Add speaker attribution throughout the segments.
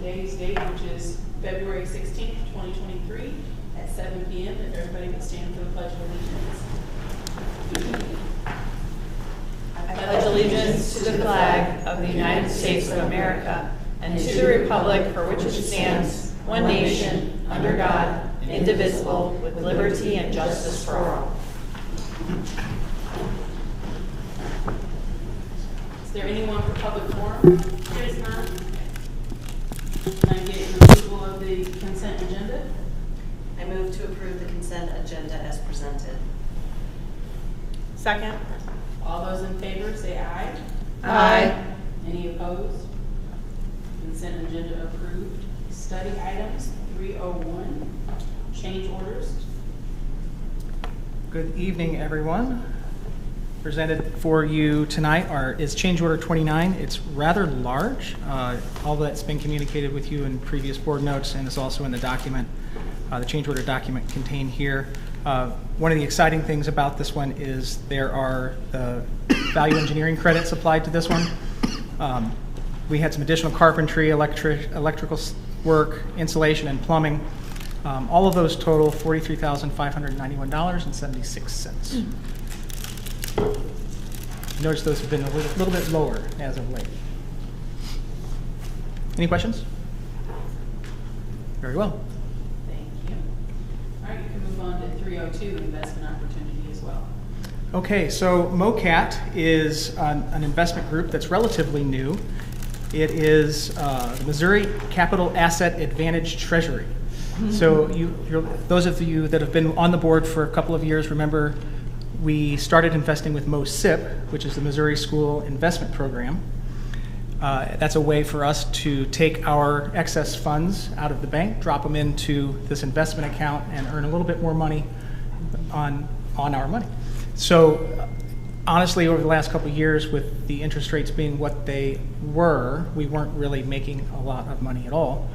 Speaker 1: today's date, which is February 16th, 2023 at 7 p.m. If everybody would stand for the Pledge of Allegiance.
Speaker 2: I pledge allegiance to the flag of the United States of America and to the republic for which it stands, one nation, under God, indivisible, with liberty and justice for all.
Speaker 1: Is there anyone for public forum? There is none. Can I get an approval of the consent agenda?
Speaker 3: I move to approve the consent agenda as presented.
Speaker 2: Second.
Speaker 1: All those in favor say aye.
Speaker 2: Aye.
Speaker 1: Any opposed? Consent agenda approved. Study items 301, change orders.
Speaker 4: Good evening, everyone. Presented for you tonight is change order 29. It's rather large. All that's been communicated with you in previous board notes and is also in the document, the change order document contained here. One of the exciting things about this one is there are value engineering credits applied to this one. We had some additional carpentry, electrical work, insulation, and plumbing. All of those total $43,591.76. Notice those have been a little bit lower as of late. Any questions? Very well.
Speaker 1: Thank you. All right, you can move on to 302, investment opportunity as well.
Speaker 4: Okay, so MOCAT is an investment group that's relatively new. It is the Missouri Capital Asset Advantage Treasury. So those of you that have been on the board for a couple of years remember we started investing with MOSIP, which is the Missouri School Investment Program. That's a way for us to take our excess funds out of the bank, drop them into this investment account, and earn a little bit more money on our money. So honestly, over the last couple of years, with the interest rates being what they were, we weren't really making a lot of money at all.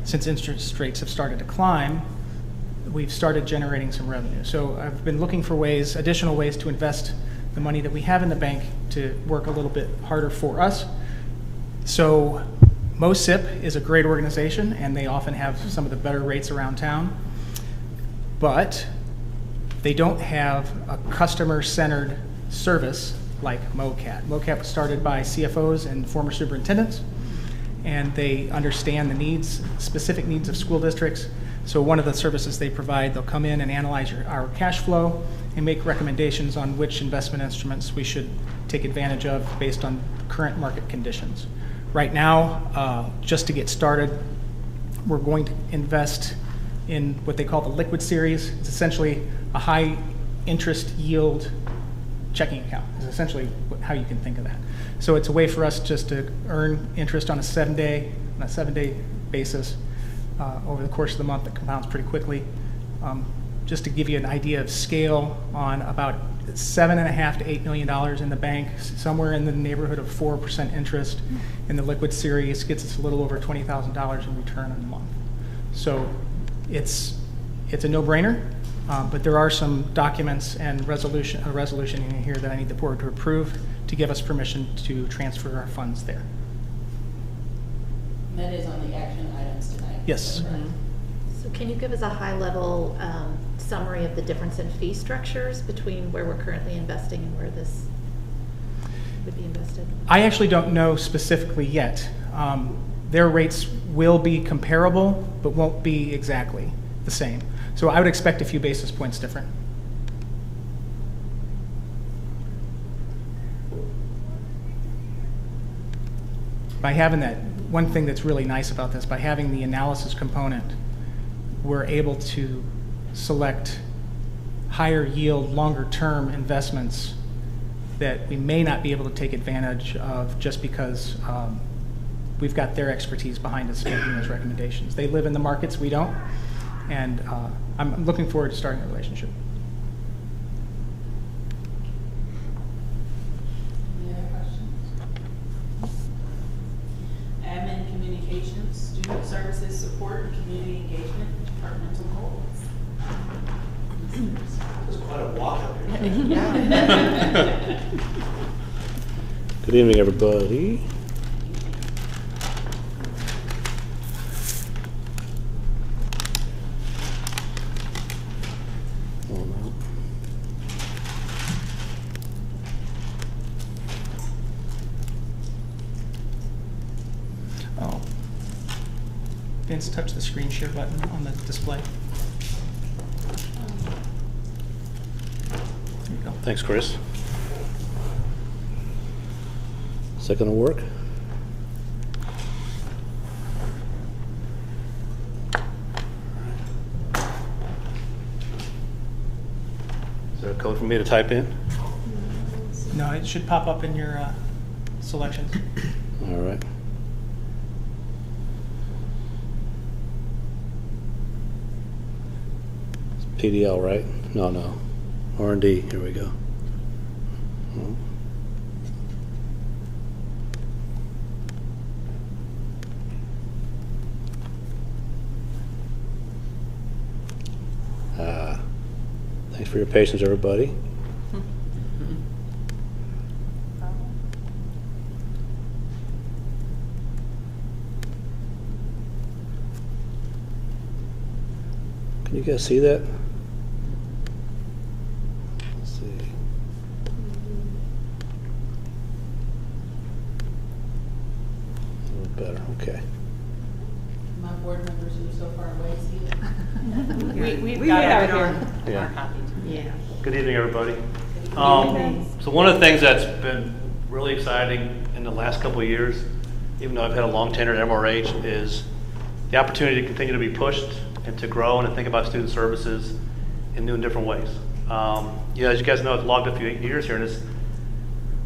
Speaker 4: Since interest rates have started to climb, we've started generating some revenue. So I've been looking for additional ways to invest the money that we have in the bank to work a little bit harder for us. So MOSIP is a great organization, and they often have some of the better rates around town, but they don't have a customer-centered service like MOCAT. MOCAT was started by CFOs and former superintendents, and they understand the specific needs of school districts. So one of the services they provide, they'll come in and analyze our cash flow and make recommendations on which investment instruments we should take advantage of based on current market conditions. Right now, just to get started, we're going to invest in what they call the liquid series. It's essentially a high interest yield checking account, is essentially how you can think of that. So it's a way for us just to earn interest on a seven-day basis over the course of the month. That compounds pretty quickly. Just to give you an idea of scale, on about $7.5 to $8 million in the bank, somewhere in the neighborhood of 4% interest in the liquid series gets us a little over $20,000 in return a month. So it's a no-brainer, but there are some documents and a resolution in here that I need the board to approve to give us permission to transfer our funds there.
Speaker 1: And that is on the action items tonight.
Speaker 4: Yes.
Speaker 1: Mm-hmm.
Speaker 5: So can you give us a high-level summary of the difference in fee structures between where we're currently investing and where this would be invested?
Speaker 4: I actually don't know specifically yet. Their rates will be comparable, but won't be exactly the same. So I would expect a few basis points different. By having that, one thing that's really nice about this, by having the analysis component, we're able to select higher yield, longer term investments that we may not be able to take advantage of just because we've got their expertise behind us making those recommendations. They live in the markets, we don't, and I'm looking forward to starting a relationship.
Speaker 1: Any other questions? Admin communications, student services support, and community engagement, departmental goals.
Speaker 6: There's quite a walk up here.
Speaker 7: Good evening, everybody.
Speaker 4: Vince touch the screen share button on the display? There you go.
Speaker 7: Thanks, Chris. Is that going to work? Is there a code for me to type in?
Speaker 4: No, it should pop up in your selections.
Speaker 7: All right. It's PDL, right? No. R&D. Here we go. Thanks for your patience, everybody. Can you guys see that? Let's see. A little better, okay.
Speaker 1: My board members who are so far away see it.
Speaker 2: We've got
Speaker 3: have
Speaker 2: it
Speaker 3: it
Speaker 2: here.
Speaker 3: on
Speaker 7: Yeah.
Speaker 3: our copy.
Speaker 2: Yeah.
Speaker 6: Good evening, everybody.
Speaker 2: evening.
Speaker 6: So one of the things that's been really exciting in the last couple of years, even though I've had a long tenure at MRH, is the opportunity to continue to be pushed and to grow and to think about student services in new and different ways. As you guys know, I've logged a few years here, and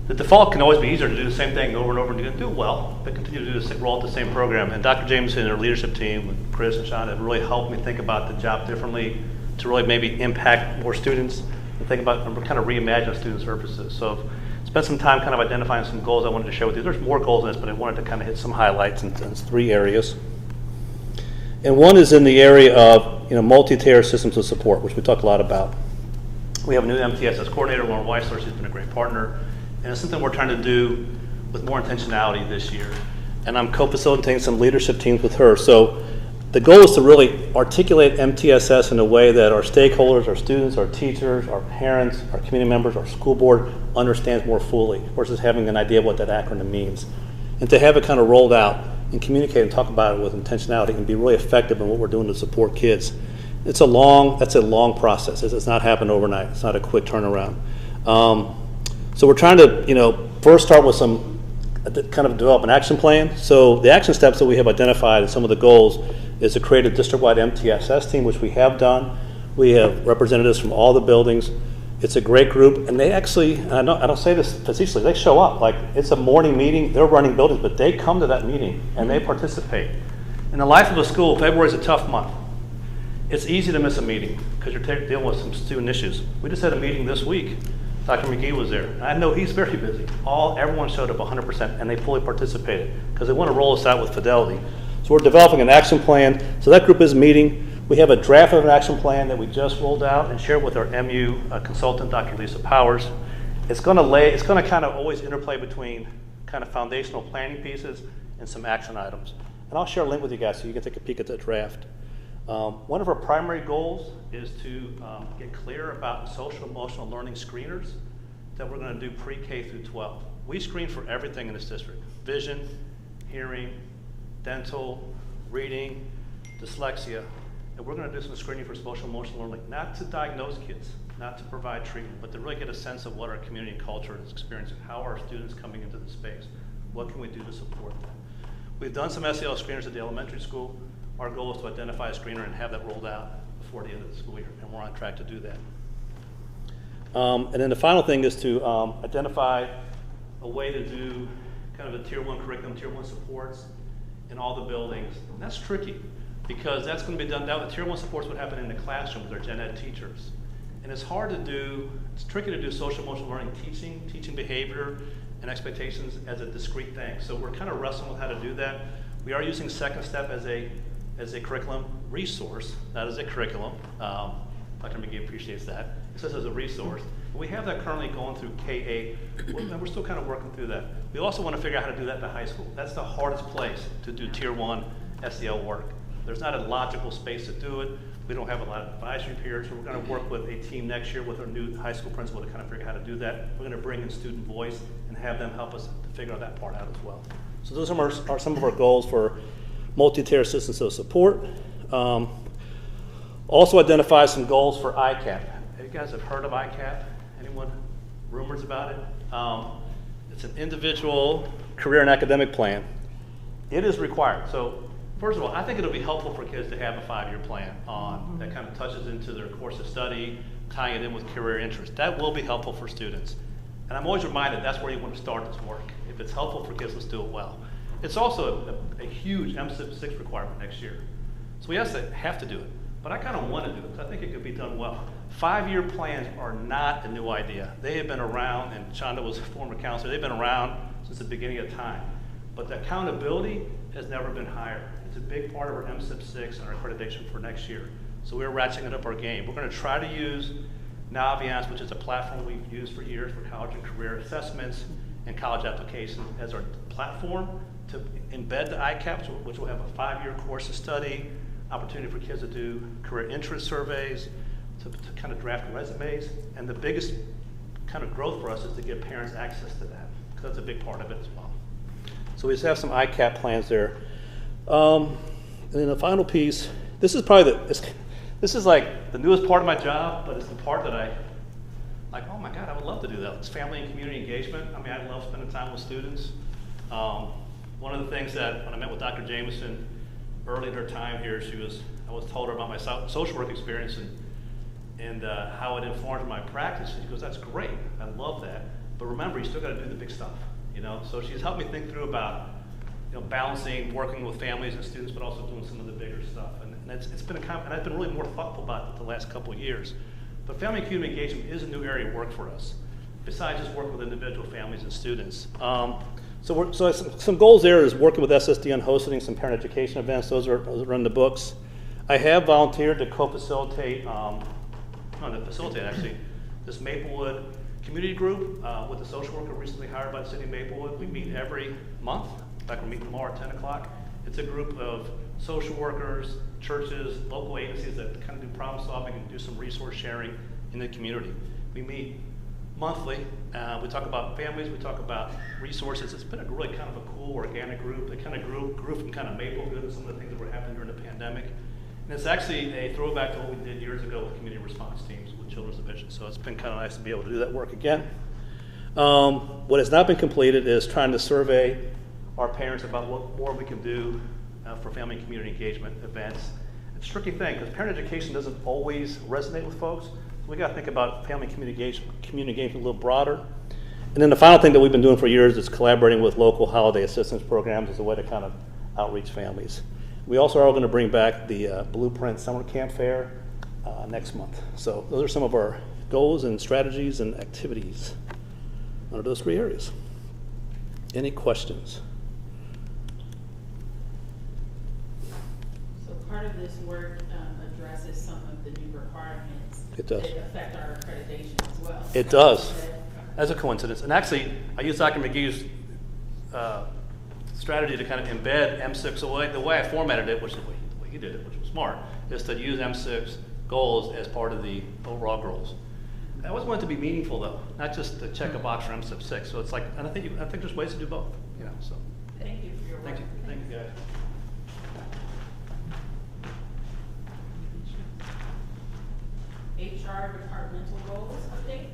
Speaker 6: the default can always be easier to do the same thing over and over and do it well, but continue to do the roll out the same program. And Dr. Jameson and her leadership team, with Chris and Sean, have really helped me think about the job differently to really maybe impact more students and think about and kind of reimagine student services. So I've spent some time kind of identifying some goals I wanted to share with you. There's more goals in this, but I wanted to kind of hit some highlights in 3 areas. And one is in the area of multi-tier systems of support, which we talked a lot about. We have a new MTSS coordinator, Lauren Weissler. She's been a great partner. And it's something we're trying to do with more intentionality this year. And I'm co-facilitating some leadership teams with her. So the goal is to really articulate MTSS in a way that our stakeholders, our students, our teachers, our parents, our community members, our school board understands more fully versus having an idea of what that acronym means. And to have it kind of rolled out and communicate and talk about it with intentionality and be really effective in what we're doing to support kids. That's a long process. It's not happened overnight. It's not a quick turnaround. So we're trying to, first start with some kind of develop an action plan. So the action steps that we have identified and some of the goals is to create a district-wide MTSS team, which we have done. We have representatives from all the buildings. It's a great group, and they actually, and I don't say this facetiously, they show up. Like, it's a morning meeting, they're running buildings, but they come to that meeting and they participate. In the life of a school, February is a tough month. It's easy to miss a meeting because you're dealing with some student issues. We just had a meeting this week. Dr. McGee was there. And I know he's very busy. Everyone showed up 100% and they fully participated because they want to roll us out with fidelity. So we're developing an action plan. So that group is meeting. We have a draft of an action plan that we just rolled out and shared with our MU consultant, Dr. Lisa Powers. It's going to kind of always interplay between kind of foundational planning pieces and some action items. And I'll share a link with you guys so you can take a peek at the draft. One of our primary goals is to get clear about social emotional learning screeners that we're going to do pre-K through 12. We screen for everything in this district: vision, hearing, dental, reading, dyslexia. And we're going to do some screening for social emotional learning, not to diagnose kids, not to provide treatment, but to really get a sense of what our community and culture is experiencing. How are our students coming into the space? What can we do to support them? We've done some SEL screeners at the elementary school. Our goal is to identify a screener and have that rolled out before the end of the school year, and we're on track to do that. And then the final thing is to identify a way to do kind of a tier 1 curriculum, tier 1 supports in all the buildings. And that's tricky because that's going to be done now. The tier 1 supports would happen in the classroom with our gen ed teachers. And it's hard to do, it's tricky to do social emotional learning teaching behavior and expectations as a discrete thing. So we're kind of wrestling with how to do that. We are using Second Step as a curriculum resource, not as a curriculum. Dr. McGee appreciates that. It says as a resource. But we have that currently going through K-8, and we're still kind of working through that. We also want to figure out how to do that to high school. That's the hardest place to do tier 1 SEL work. There's not a logical space to do it. We don't have a lot of advisory periods, so we're going to work with a team next year with our new high school principal to kind of figure out how to do that. We're going to bring in student voice and have them help us to figure that part out as well. So those are some of our goals for multi-tier systems of support. Also identify some goals for ICAP. You guys have heard of ICAP? Anyone? Rumors about it? It's an individual career and academic plan. It is required. So first of all, I think it'll be helpful for kids to have a 5-year plan that kind of touches into their course of study, tying it in with career interest. That will be helpful for students. And I'm always reminded that's where you want to start this work. If it's helpful for kids, let's do it well. It's also a huge MSIP 6 requirement next year. So we have to do it. But I kind of want to do it because I think it could be done well. 5-year plans are not a new idea. They have been around, and Chanda was a former counselor, they've been around since the beginning of time. But the accountability has never been higher. It's a big part of our MSIP 6 and our accreditation for next year. So we're ratcheting up our game. We're going to try to use Naviance, which is a platform we've used for years for college and career assessments and college applications, as our platform to embed the ICAPs, which will have a 5-year course of study, opportunity for kids to do career interest surveys, to kind of draft resumes. And the biggest kind of growth for us is to give parents access to that, because that's a big part of it as well. So we just have some ICAP plans there. And then the final piece, this is probably this is like the newest part of my job, but it's the part that I, like, oh my God, I would love to do that. It's family and community engagement. I mean, I love spending time with students. One of the things that, when I met with Dr. Jameson early in her time here, I was told her about my social work experience and how it informed my practice. And she goes, that's great, I love that. But remember, you still gotta do the big stuff, you know? So she's helped me think through about, balancing working with families and students, but also doing some of the bigger stuff. And it's been and I've been really more thoughtful about it the last couple of years. But family and community engagement is a new area of work for us, besides just working with individual families and students. So some goals there is working with SSD on hosting some parent education events. Those are in the books. I have volunteered to co-facilitate, actually, this Maplewood community group with a social worker recently hired by the city of Maplewood. We meet every month. In fact, we're meeting tomorrow at 10 o'clock. It's a group of social workers, churches, local agencies that kind of do problem solving and do some resource sharing in the community. We meet monthly. We talk about families, we talk about resources. It's been a really kind of a cool organic group. It kind of grew from kind of Maplewood and some of the things that were happening during the pandemic. And it's actually a throwback to what we did years ago with community response teams with Children's Division. So it's been kind of nice to be able to do that work again. What has not been completed is trying to survey our parents about what more we can do for family and community engagement events. It's a tricky thing because parent education doesn't always resonate with folks. So we got to think about family and community engagement a little broader. And then the final thing that we've been doing for years is collaborating with local holiday assistance programs as a way to kind of outreach families. We also are going to bring back the Blueprint Summer Camp Fair next month. So those are some of our goals and strategies and activities under those 3 areas. Any questions?
Speaker 1: So part of this work addresses some of the new requirements
Speaker 6: It does.
Speaker 1: that affect our accreditation as well.
Speaker 6: It does. That's a coincidence. And actually, I used Dr. McGee's strategy to kind of embed M6. So the way I formatted it, which is the way he did it, which was smart, is to use M6 goals as part of the overall goals. I always want it to be meaningful, though, not just to check a box for MSIP 6. So it's like, and I think there's ways to do both. So.
Speaker 1: Thank you for your work.
Speaker 6: Thank you, guys.
Speaker 1: HR departmental goals update.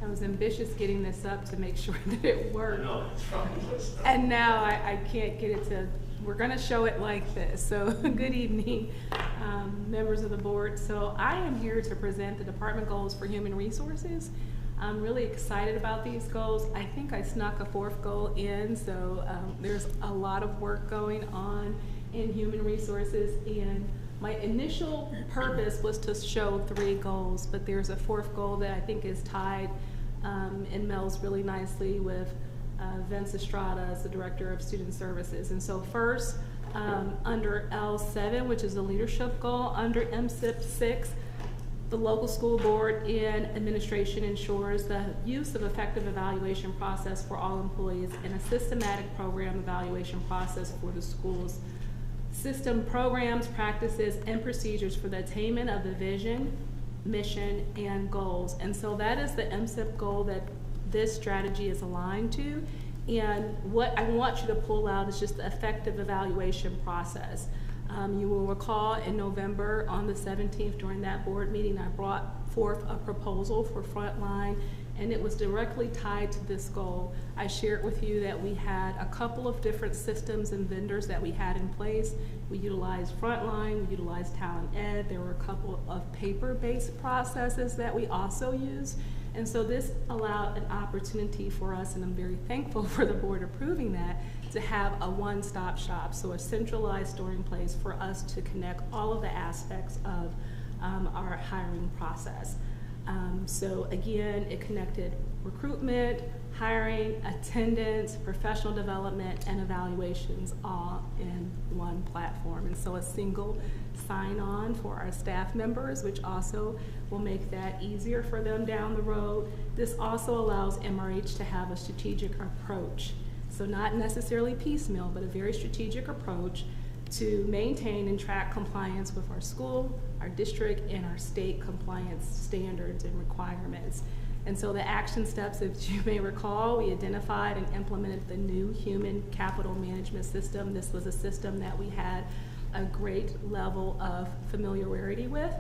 Speaker 8: I was ambitious getting this up to make sure that it worked.
Speaker 6: I know.
Speaker 8: And now I can't get it to, we're going to show it like this. So good evening, members of the board. So I am here to present the department goals for human resources. I'm really excited about these goals. I think I snuck a 4th goal in, so there's a lot of work going on in human resources. And my initial purpose was to show 3 goals, but there's a 4th goal that I think is tied and melds really nicely with Vince Estrada as the Director of Student Services. And so first, under L7, which is a leadership goal, under MSIP 6, the local school board and administration ensures the use of effective evaluation process for all employees and a systematic program evaluation process for the schools. System programs, practices, and procedures for the attainment of the vision, mission, and goals. And so that is the MSIP goal that this strategy is aligned to. And what I want you to pull out is just the effective evaluation process. You will recall in November on the 17th during that board meeting, I brought forth a proposal for Frontline, and it was directly tied to this goal. I shared with you that we had a couple of different systems and vendors that we had in place. We utilized Frontline, we utilized Talent Ed. There were a couple of paper-based processes that we also used. And so this allowed an opportunity for us, and I'm very thankful for the board approving that, to have a one-stop shop, so a centralized storing place for us to connect all of the aspects of our hiring process. So again, it connected recruitment, hiring, attendance, professional development, and evaluations all in one platform. And so a single sign-on for our staff members, which also will make that easier for them down the road. This also allows MRH to have a strategic approach. So not necessarily piecemeal, but a very strategic approach to maintain and track compliance with our school, our district, and our state compliance standards and requirements. And so the action steps, if you may recall, we identified and implemented the new human capital management system. This was a system that we had a great level of familiarity with.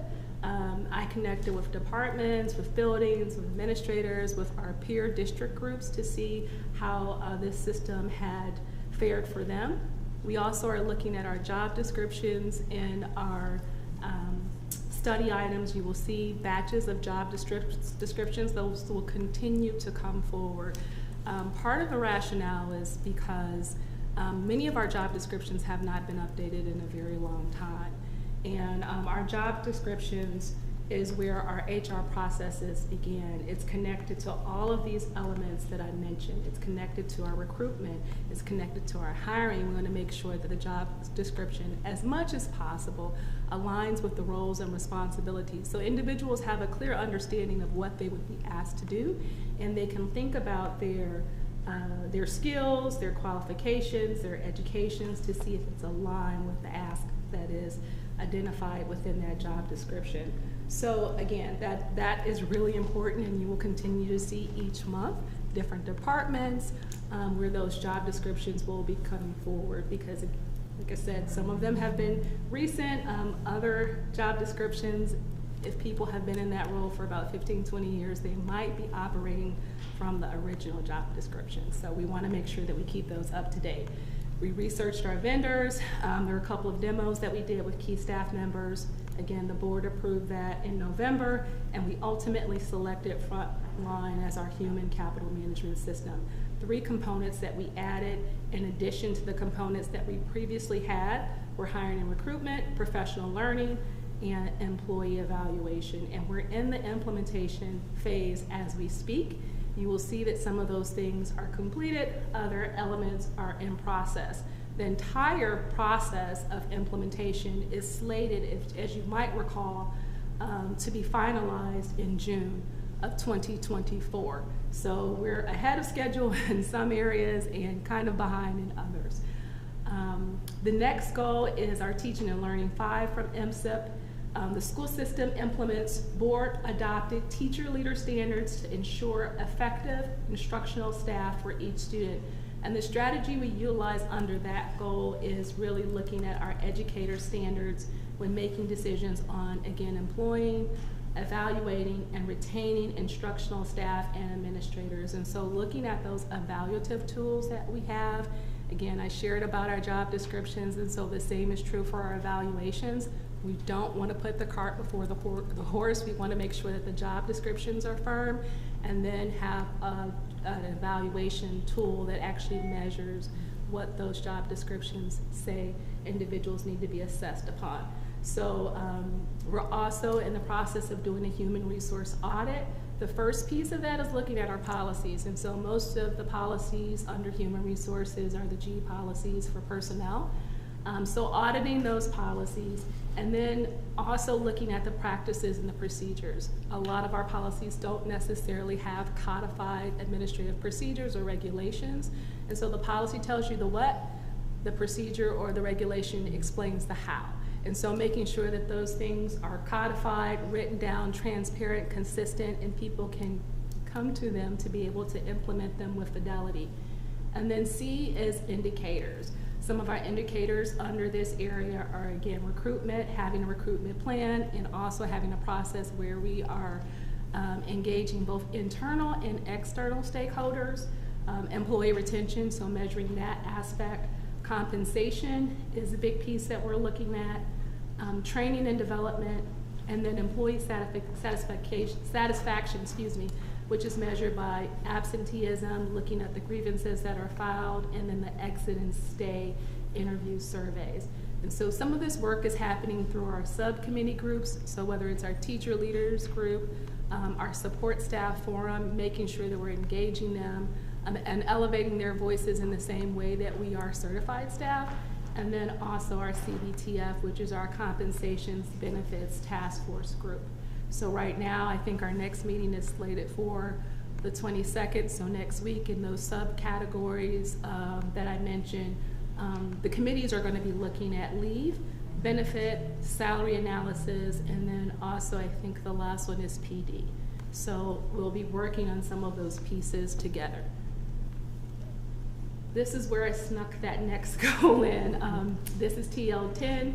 Speaker 8: I connected with departments, with buildings, with administrators, with our peer district groups to see how this system had fared for them. We also are looking at our job descriptions and our study items. You will see batches of job descriptions. Those will continue to come forward. Part of the rationale is because many of our job descriptions have not been updated in a very long time. And our job descriptions is where our HR processes begin. It's connected to all of these elements that I mentioned. It's connected to our recruitment. It's connected to our hiring. We want to make sure that the job description, as much as possible, aligns with the roles and responsibilities. So individuals have a clear understanding of what they would be asked to do, and they can think about their skills, their qualifications, their educations to see if it's aligned with the ask that is identified within that job description. So again, that is really important, and you will continue to see each month different departments where those job descriptions will be coming forward, because like I said, some of them have been recent. Other job descriptions, if people have been in that role for about 15, 20 years, they might be operating from the original job description. So we want to make sure that we keep those up to date. We researched our vendors. There were a couple of demos that we did with key staff members. Again, the board approved that in November, and we ultimately selected Frontline as our human capital management system. 3 components that we added in addition to the components that we previously had were hiring and recruitment, professional learning, and employee evaluation. And we're in the implementation phase as we speak. You will see that some of those things are completed, other elements are in process. The entire process of implementation is slated, as you might recall, to be finalized in June of 2024. So we're ahead of schedule in some areas and kind of behind in others. The next goal is our Teaching and Learning 5 from MSIP. The school system implements board-adopted teacher leader standards to ensure effective instructional staff for each student. And the strategy we utilize under that goal is really looking at our educator standards when making decisions on, again, employing, evaluating, and retaining instructional staff and administrators. And so looking at those evaluative tools that we have, again, I shared about our job descriptions, and so the same is true for our evaluations. We don't want to put the cart before the horse. We want to make sure that the job descriptions are firm, and then have an evaluation tool that actually measures what those job descriptions say individuals need to be assessed upon. So we're also in the process of doing a human resource audit. The first piece of that is looking at our policies, and so most of the policies under human resources are the G policies for personnel. So auditing those policies, and then also looking at the practices and the procedures. A lot of our policies don't necessarily have codified administrative procedures or regulations, and so the policy tells you the what, the procedure or the regulation explains the how. And so making sure that those things are codified, written down, transparent, consistent, and people can come to them to be able to implement them with fidelity. And then C is indicators. Some of our indicators under this area are, again, recruitment, having a recruitment plan, and also having a process where we are engaging both internal and external stakeholders. Employee retention, so measuring that aspect. Compensation is a big piece that we're looking at. Training and development, and then employee satisfaction, which is measured by absenteeism, looking at the grievances that are filed, and then the exit and stay interview surveys. And so some of this work is happening through our subcommittee groups, so whether it's our teacher leaders group, our support staff forum, making sure that we're engaging them and elevating their voices in the same way that we are certified staff, and then also our CBTF, which is our compensations benefits task force group. So right now, I think our next meeting is slated for the 22nd, so next week in those subcategories that I mentioned, the committees are going to be looking at leave, benefit, salary analysis, and then also I think the last one is PD. So we'll be working on some of those pieces together. This is where I snuck that next goal in. This is TL10,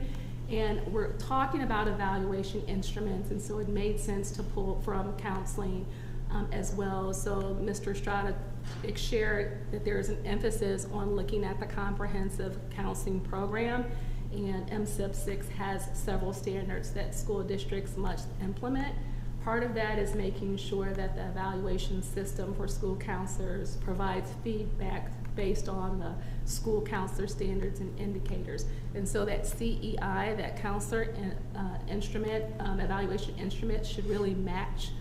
Speaker 8: and we're talking about evaluation instruments, and so it made sense to pull from counseling as well. So Mr. Estrada shared that there is an emphasis on looking at the comprehensive counseling program, and MSIP 6 has several standards that school districts must implement. Part of that is making sure that the evaluation system for school counselors provides feedback based on the school counselor standards and indicators. And so that CEI, that counselor instrument, evaluation instrument, should really match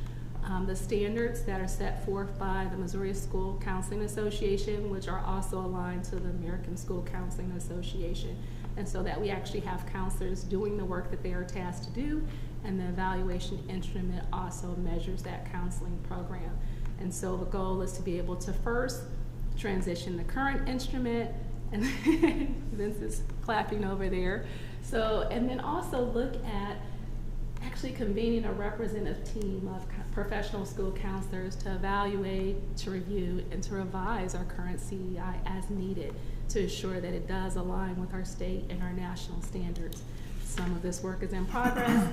Speaker 8: the standards that are set forth by the Missouri School Counseling Association, which are also aligned to the American School Counseling Association. And so that we actually have counselors doing the work that they are tasked to do, and the evaluation instrument also measures that counseling program. And so the goal is to be able to first transition the current instrument, and Vince is clapping over there. So, and then also look at actually convening a representative team of professional school counselors to evaluate, to review, and to revise our current CEI as needed to ensure that it does align with our state and our national standards. Some of this work is in progress.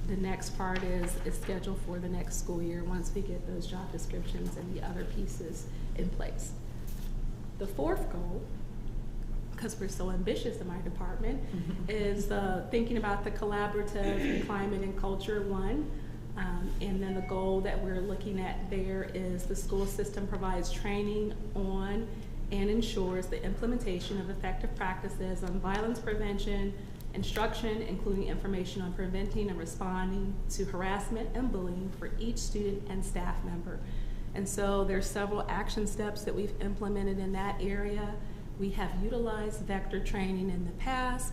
Speaker 8: The next part is scheduled for the next school year once we get those job descriptions and the other pieces in place. The fourth goal, because we're so ambitious in my department, is thinking about the collaborative climate and culture one. And then the goal that we're looking at there is the school system provides training on and ensures the implementation of effective practices on violence prevention, instruction, including information on preventing and responding to harassment and bullying for each student and staff member. And so there's several action steps that we've implemented in that area. We have utilized vector training in the past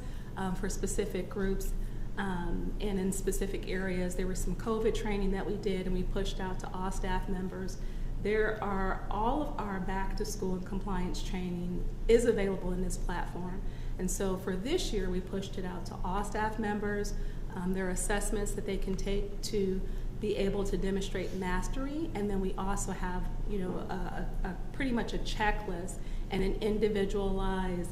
Speaker 8: for specific groups and in specific areas. There was some COVID training that we did and we pushed out to all staff members. There are all of our back to school and compliance training is available in this platform. And so for this year, we pushed it out to all staff members. There are assessments that they can take to be able to demonstrate mastery. And then we also have, you know, a pretty much a checklist and an individualized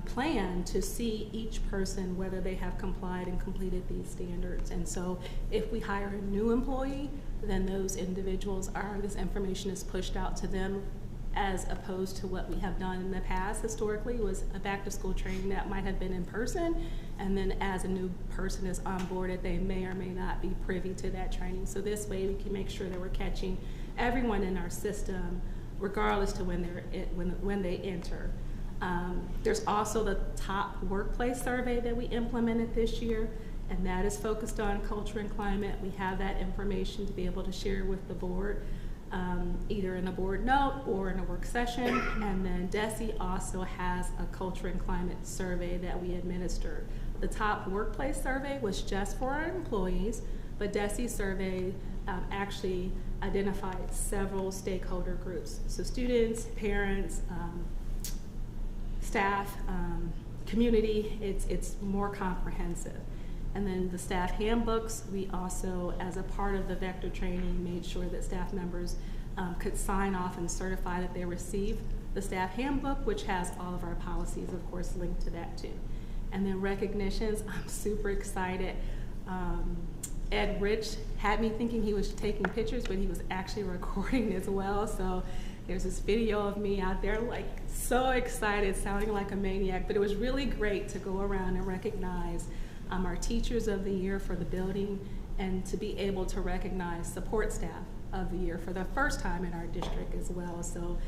Speaker 8: plan to see each person whether they have complied and completed these standards. And so if we hire a new employee, then those individuals this information is pushed out to them, as opposed to what we have done in the past historically was a back to school training that might have been in person, and then as a new person is onboarded, they may or may not be privy to that training. So this way we can make sure that we're catching everyone in our system regardless to when they enter. There's also the top workplace survey that we implemented this year, and that is focused on culture and climate. We have that information to be able to share with the board, either in a board note or in a work session. And then DESE also has a culture and climate survey that we administer. The top workplace survey was just for our employees, but DESE survey actually identified several stakeholder groups. So students, parents, staff, community, it's more comprehensive. And then the staff handbooks, we also, as a part of the vector training, made sure that staff members could sign off and certify that they received the staff handbook, which has all of our policies, of course, linked to that too. And then recognitions, I'm super excited. Ed Rich had me thinking he was taking pictures, but he was actually recording as well. So there's this video of me out there like so excited, sounding like a maniac, but it was really great to go around and recognize our teachers of the year for the building, and to be able to recognize support staff of the year for the first time in our district as well. So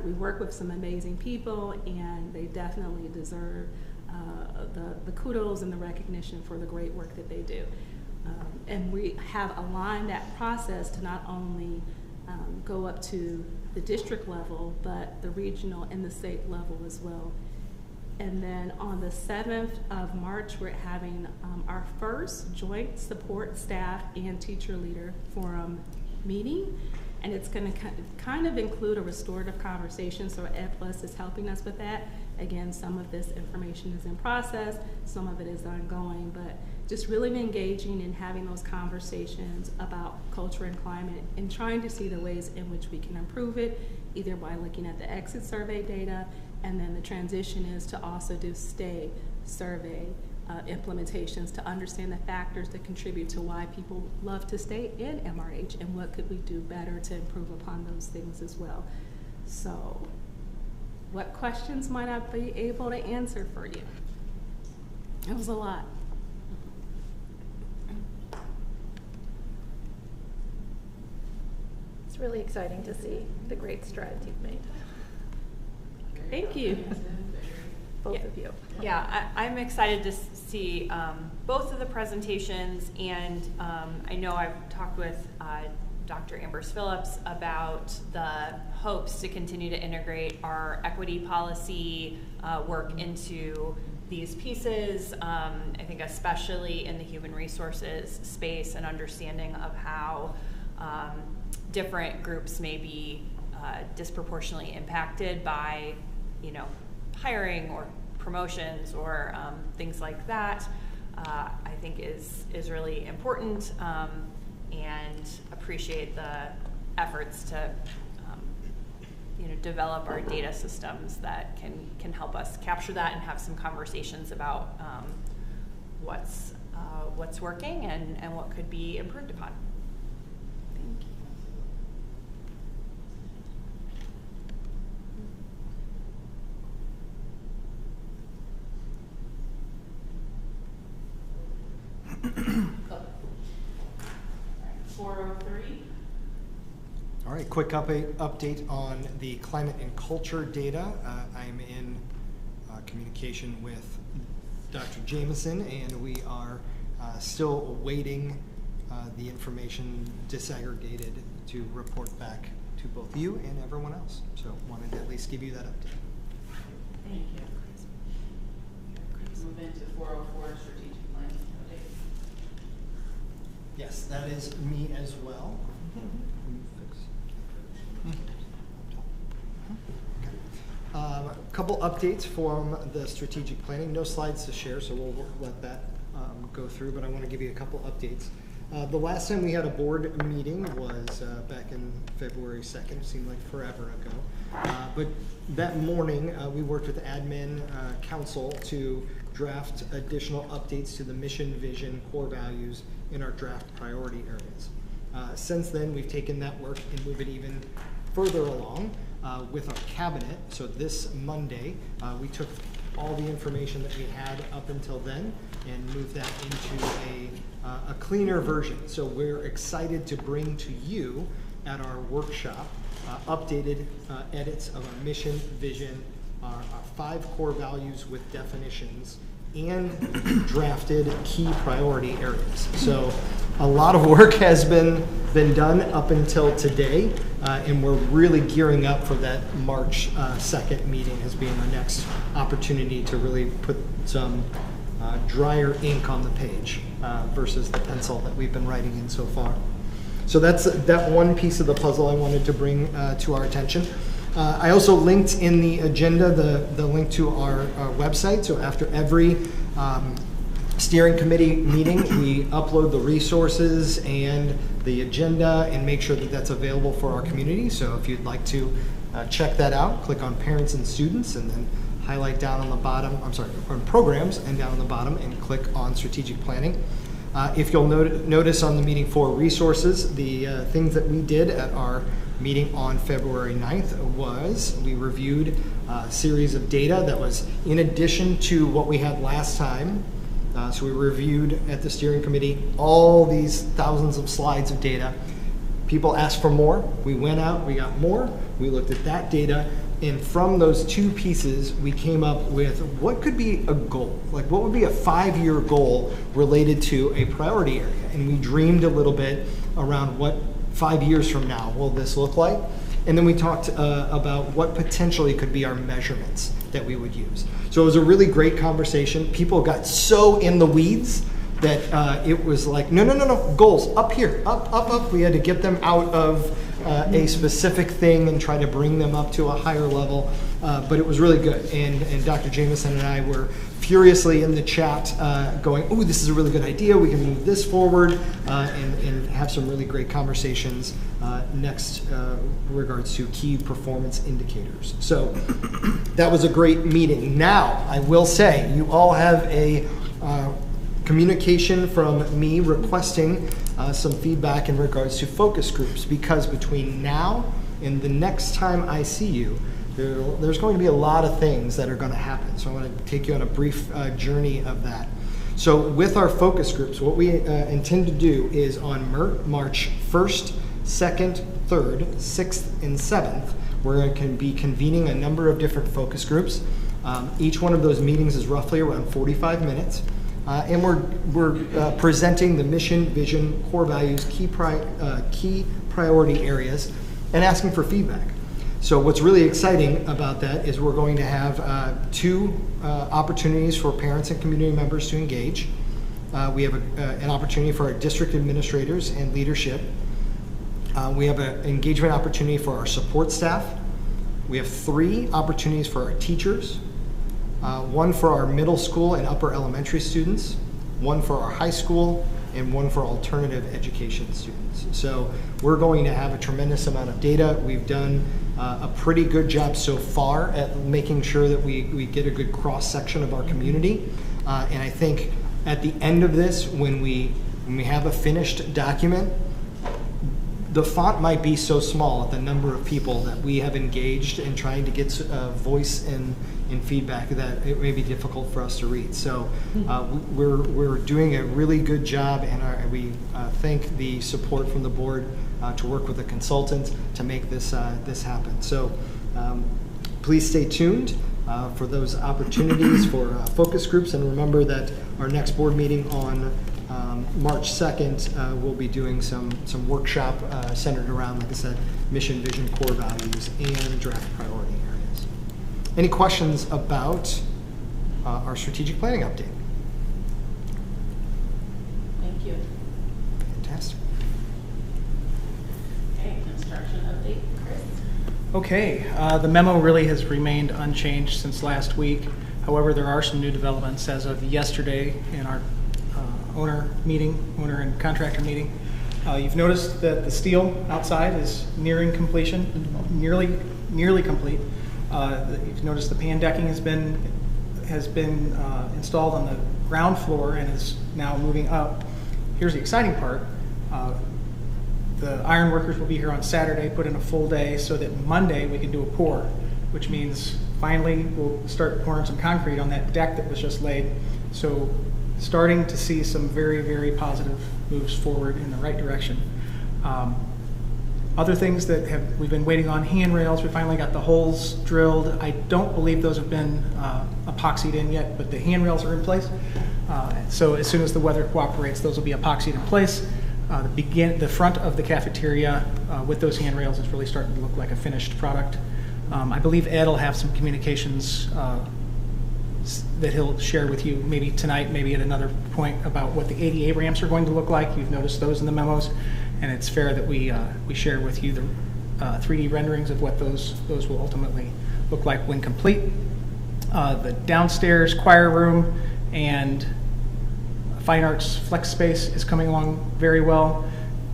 Speaker 8: we work with some amazing people, and they definitely deserve the kudos and the recognition for the great work that they do. And we have aligned that process to not only go up to the district level, but the regional and the state level as well. And then on the 7th of March, we're having our first joint support staff and teacher leader forum meeting. And it's going to kind of include a restorative conversation, so Ed Plus is helping us with that. Again, some of this information is in process, some of it is ongoing, but just really engaging and having those conversations about culture and climate, and trying to see the ways in which we can improve it, either by looking at the exit survey data, and then the transition is to also do stay survey implementations to understand the factors that contribute to why people love to stay in MRH, and what could we do better to improve upon those things as well. So what questions might I be able to answer for you? It was a lot.
Speaker 5: It's really exciting to see the great strides you've made,
Speaker 8: Thank you.
Speaker 5: both of you.
Speaker 2: Yeah, I'm excited to see both of the presentations, and I know I've talked with Dr. Ambers Phillips about the hopes to continue to integrate our equity policy work into these pieces. I think especially in the human resources space, and understanding of how different groups may be disproportionately impacted by, hiring or promotions or things like that, I think is really important, and appreciate the efforts to develop our data systems that can help us capture that and have some conversations about what's working and what could be improved upon. Thank you.
Speaker 9: All right, quick update on the climate and culture data. I'm in communication with Dr. Jameson, and we are still awaiting the information disaggregated to report back to both you and everyone else. So wanted to at least give you that update.
Speaker 1: Thank you. Move into 404 strategic planning update.
Speaker 9: Yes, that is me as well. A couple updates from the strategic planning. No slides to share, so we'll let that go through, but I want to give you a couple updates. The last time we had a board meeting was back in February 2nd, seemed like forever ago. But that morning, we worked with admin council to draft additional updates to the mission, vision, core values in our draft priority areas. Since then, we've taken that work and moved it even further along with our cabinet. So this Monday, we took all the information that we had up until then and moved that into a cleaner version. So we're excited to bring to you at our workshop updated edits of our mission, vision, our 5 core values with definitions, and drafted key priority areas. So a lot of work has been done up until today, and we're really gearing up for that March 2nd meeting as being our next opportunity to really put some drier ink on the page versus the pencil that we've been writing in so far. So that's that one piece of the puzzle I wanted to bring to our attention. I also linked in the agenda the link to our website. So after every steering committee meeting, we upload the resources and the agenda and make sure that that's available for our community. So if you'd like to check that out, click on parents and students and then highlight down on the bottom, on programs and down on the bottom and click on strategic planning. If you'll notice on the meeting for resources, the things that we did at our meeting on February 9th was we reviewed a series of data that was in addition to what we had last time. So we reviewed at the steering committee all these thousands of slides of data. People asked for more. We went out, we got more. We looked at that data, and from those two pieces, we came up with what could be a goal. Like what would be a 5-year goal related to a priority area? And we dreamed a little bit around what 5 years from now will this look like? And then we talked about what potentially could be our measurements that we would use. So it was a really great conversation. People got so in the weeds that it was like, no, goals, up here, up. We had to get them out of a specific thing and try to bring them up to a higher level. But it was really good. And Dr. Jameson and I were furiously in the chat going, oh, this is a really good idea. We can move this forward and have some really great conversations next regards to key performance indicators. So that was a great meeting. Now, I will say, you all have a communication from me requesting some feedback in regards to focus groups, because between now and the next time I see you, there's going to be a lot of things that are going to happen. So I want to take you on a brief journey of that. So with our focus groups, what we intend to do is on March 1st, 2nd, 3rd, 6th, and 7th, we're going to be convening a number of different focus groups. Each one of those meetings is roughly around 45 minutes. And we're presenting the mission, vision, core values, key priority areas, and asking for feedback. So what's really exciting about that is we're going to have 2 opportunities for parents and community members to engage. We have an opportunity for our district administrators and leadership. We have an engagement opportunity for our support staff. We have 3 opportunities for our teachers. 1 for our middle school and upper elementary students, 1 for our high school, and 1 for alternative education students. So we're going to have a tremendous amount of data. We've done a pretty good job so far at making sure that we get a good cross-section of our community. And I think at the end of this, when we have a finished document, the font might be so small at the number of people that we have engaged in trying to get voice and feedback that it may be difficult for us to read. So we're doing a really good job, and we thank the support from the board to work with a consultant to make this happen. So please stay tuned for those opportunities for focus groups, and remember that our next board meeting on March 2nd, we'll be doing some workshop centered around, like I said, mission, vision, core values, and draft priority areas. Any questions about our strategic planning update?
Speaker 1: Thank you.
Speaker 9: Fantastic.
Speaker 1: Okay, construction update, Chris.
Speaker 4: Okay, the memo really has remained unchanged since last week. However, there are some new developments as of yesterday in our owner and contractor meeting. You've noticed that the steel outside is nearing completion, nearly complete. You've noticed the pan decking has been installed on the ground floor and is now moving up. Here's the exciting part. The iron workers will be here on Saturday, put in a full day, so that Monday we can do a pour, which means finally we'll start pouring some concrete on that deck that was just laid. So starting to see some very, very positive moves forward in the right direction. Other things that we've been waiting on, handrails, we finally got the holes drilled. I don't believe those have been epoxied in yet, but the handrails are in place. So as soon as the weather cooperates, those will be epoxied in place. The front of the cafeteria with those handrails is really starting to look like a finished product. I believe Ed will have some communications that he'll share with you maybe tonight, maybe at another point, about what the ADA ramps are going to look like. You've noticed those in the memos, and it's fair that we share with you the 3D renderings of what those will ultimately look like when complete. The downstairs choir room and Fine Arts Flex Space is coming along very well.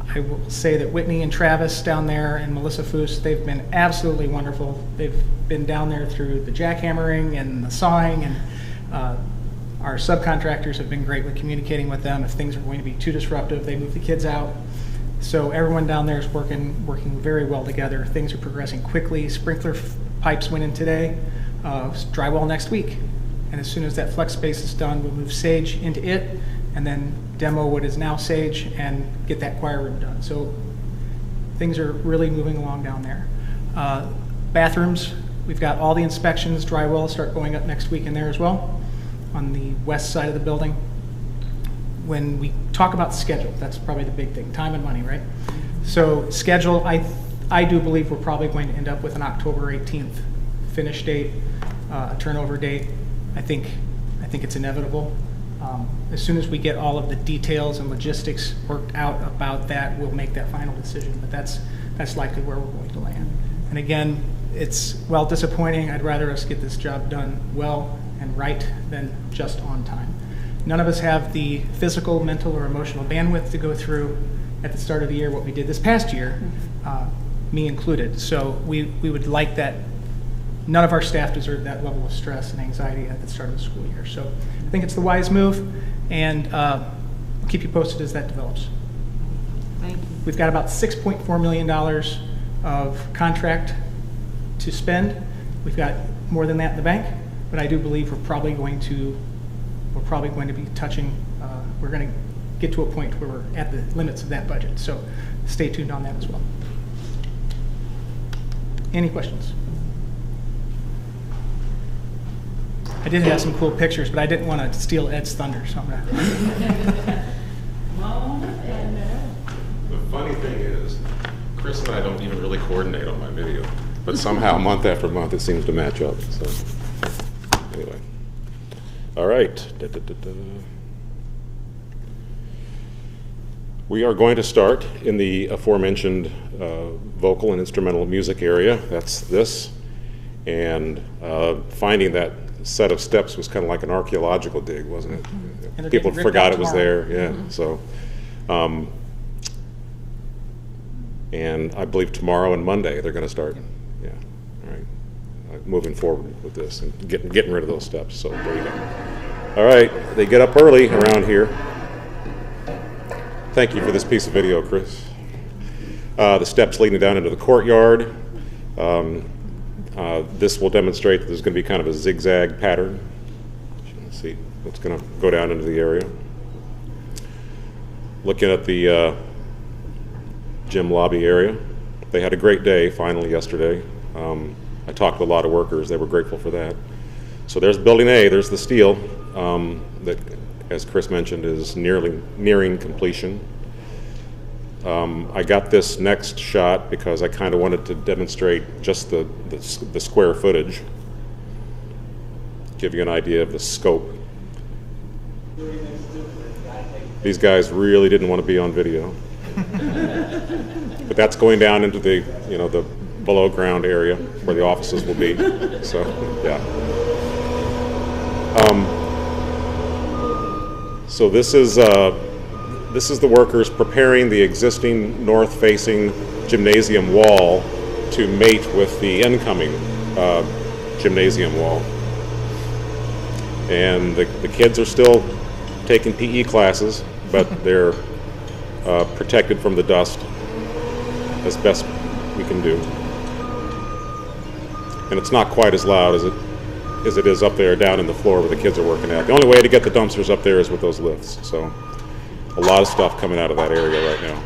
Speaker 4: I will say that Whitney and Travis down there and Melissa Foose, they've been absolutely wonderful. They've been down there through the jackhammering and the sawing, and our subcontractors have been great with communicating with them. If things are going to be too disruptive, they move the kids out. So everyone down there is working very well together. Things are progressing quickly. Sprinkler pipes went in today, drywall next week. And as soon as that flex space is done, we'll move Sage into it, and then demo what is now Sage and get that choir room done. So things are really moving along down there. Bathrooms, we've got all the inspections. Drywall start going up next week in there as well, on the west side of the building. When we talk about schedule, that's probably the big thing, time and money, right? So schedule, I do believe we're probably going to end up with an October 18th finish date, a turnover date. I think it's inevitable. As soon as we get all of the details and logistics worked out about that, we'll make that final decision, but that's likely where we're going to land. And again, it's, while disappointing, I'd rather us get this job done well and right than just on time. None of us have the physical, mental, or emotional bandwidth to go through at the start of the year what we did this past year, me included. So we would like that. None of our staff deserve that level of stress and anxiety at the start of the school year. So I think it's the wise move, and we'll keep you posted as that develops.
Speaker 8: Thank you.
Speaker 4: We've got about $6.4 million of contract to spend. We've got more than that in the bank, but I do believe we're probably going to be touching, we're going to get to a point where we're at the limits of that budget. So stay tuned on that as well. Any questions? I did have some cool pictures, but I didn't want to steal Ed's thunder, so I'm going to.
Speaker 10: The funny thing is, Chris and I don't even really coordinate on my video, but somehow month after month it seems to match up. So anyway, all right. We are going to start in the aforementioned vocal and instrumental music area. That's this, and finding that set of steps was kind of like an archaeological dig, wasn't it?
Speaker 4: And
Speaker 10: people forgot it was
Speaker 4: tomorrow.
Speaker 10: there. Yeah. So. And I believe tomorrow and Monday they're going to start, yeah, all right, moving forward with this and getting rid of those steps. So there you go. All right, they get up early around here. Thank you for this piece of video, Chris. The steps leading down into the courtyard. This will demonstrate that there's going to be kind of a zigzag pattern. Let's see, it's going to go down into the area. Looking at the gym lobby area. They had a great day finally yesterday. I talked to a lot of workers. They were grateful for that. So there's building A, there's the steel that, as Chris mentioned, is nearing completion. I got this next shot because I kind of wanted to demonstrate just the square footage, give you an idea of the scope. These guys really didn't want to be on video. But that's going down into the, the below ground area where the offices will be. So, yeah. So this is the workers preparing the existing north-facing gymnasium wall to mate with the incoming gymnasium wall. And the kids are still taking PE classes, but they're protected from the dust as best we can do. And it's not quite as loud as it is up there down in the floor where the kids are working at. The only way to get the dumpsters up there is with those lifts. So a lot of stuff coming out of that area right now.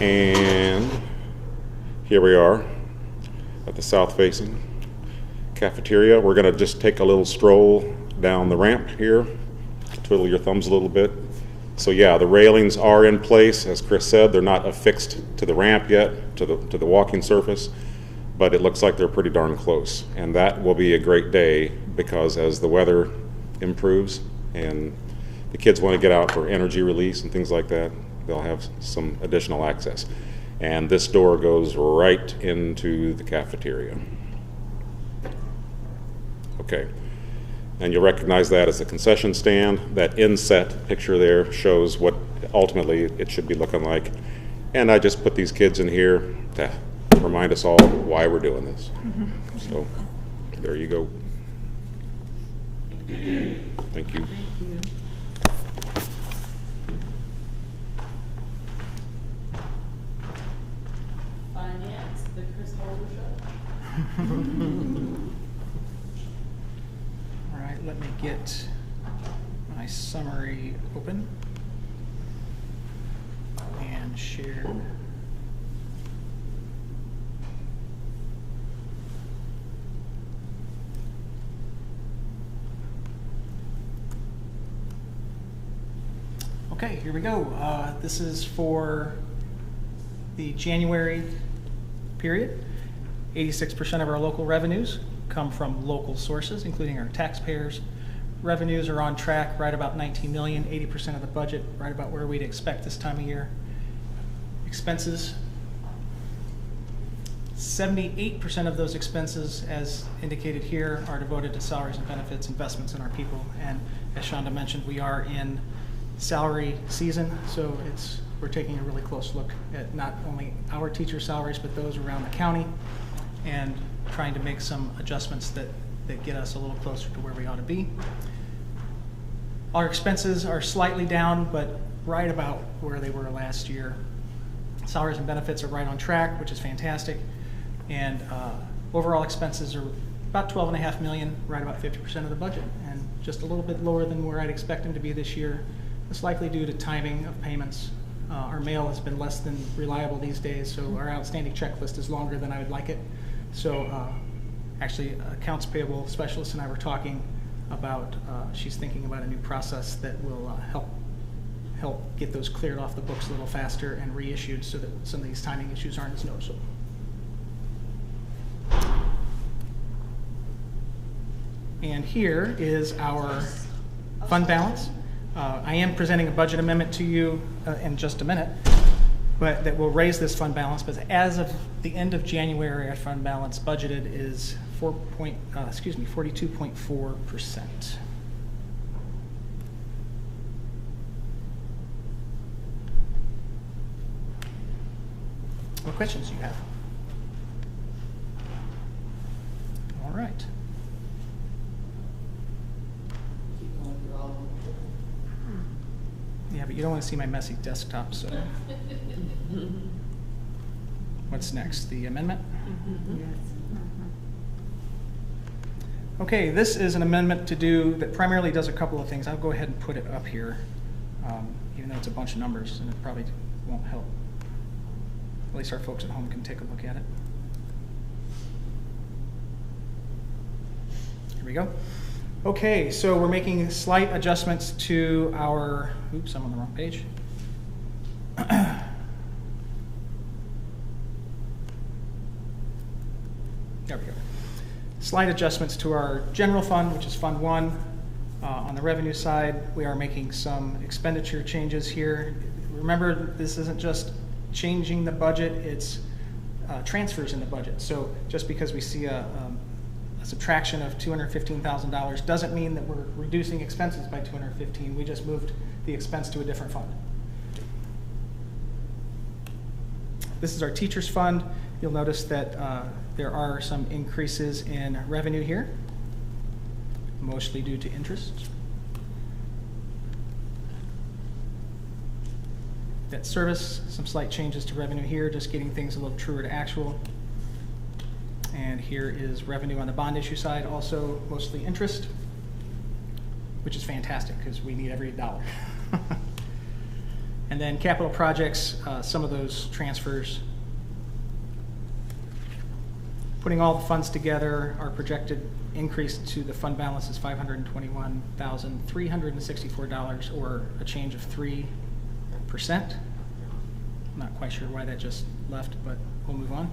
Speaker 10: And here we are at the south-facing cafeteria. We're going to just take a little stroll down the ramp here, twiddle your thumbs a little bit. So yeah, the railings are in place. As Chris said, they're not affixed to the ramp yet, to the walking surface, but it looks like they're pretty darn close. And that will be a great day because as the weather improves and the kids want to get out for energy release and things like that, they'll have some additional access. And this door goes right into the cafeteria. Okay. And you'll recognize that as a concession stand. That inset picture there shows what ultimately it should be looking like. And I just put these kids in here to remind us all why we're doing this. So there you go. Thank you.
Speaker 1: Finance, the Chris Holder Show.
Speaker 4: All right, let me get my summary open and share. Okay, here we go. This is for the January period. 86% of our local revenues come from local sources, including our taxpayers. Revenues are on track, right about 19 million, 80% of the budget, right about where we'd expect this time of year. Expenses, 78% of those expenses, as indicated here, are devoted to salaries and benefits, investments in our people. And as Shonda mentioned, we are in salary season, so we're taking a really close look at not only our teacher salaries, but those around the county, and trying to make some adjustments that get us a little closer to where we ought to be. Our expenses are slightly down, but right about where they were last year. Salaries and benefits are right on track, which is fantastic. And overall expenses are about 12.5 million, right about 50% of the budget, and just a little bit lower than where I'd expect them to be this year. It's likely due to timing of payments. Our mail has been less than reliable these days, so our outstanding checklist is longer than I would like it. So actually, accounts payable specialist and I were talking about, she's thinking about a new process that will help get those cleared off the books a little faster and reissued so that some of these timing issues aren't as noticeable. And here is our fund balance. I am presenting a budget amendment to you in just a minute, but that will raise this fund balance. But as of the end of January, our fund balance budgeted is 42.4%. What questions do you have? All right. Yeah, but you don't want to see my messy desktop, so. What's next? The amendment? Okay, this is an amendment that primarily does a couple of things. I'll go ahead and put it up here, even though it's a bunch of numbers, and it probably won't help. At least our folks at home can take a look at it. Here we go. Okay, so we're making slight adjustments to our, oops, I'm on the wrong page. There we go. Slight adjustments to our general fund, which is Fund 1. On the revenue side, we are making some expenditure changes here. Remember, this isn't just changing the budget, it's transfers in the budget. So just because we see a subtraction of $215,000 doesn't mean that we're reducing expenses by $215,000. We just moved the expense to a different fund. This is our teachers fund. You'll notice that there are some increases in revenue here, mostly due to interest. Debt service, some slight changes to revenue here, just getting things a little truer to actual. And here is revenue on the bond issue side, also mostly interest, which is fantastic because we need every dollar. And then capital projects, some of those transfers. Putting all the funds together, our projected increase to the fund balance is $521,364, or a change of 3%. I'm not quite sure why that just left, but we'll move on.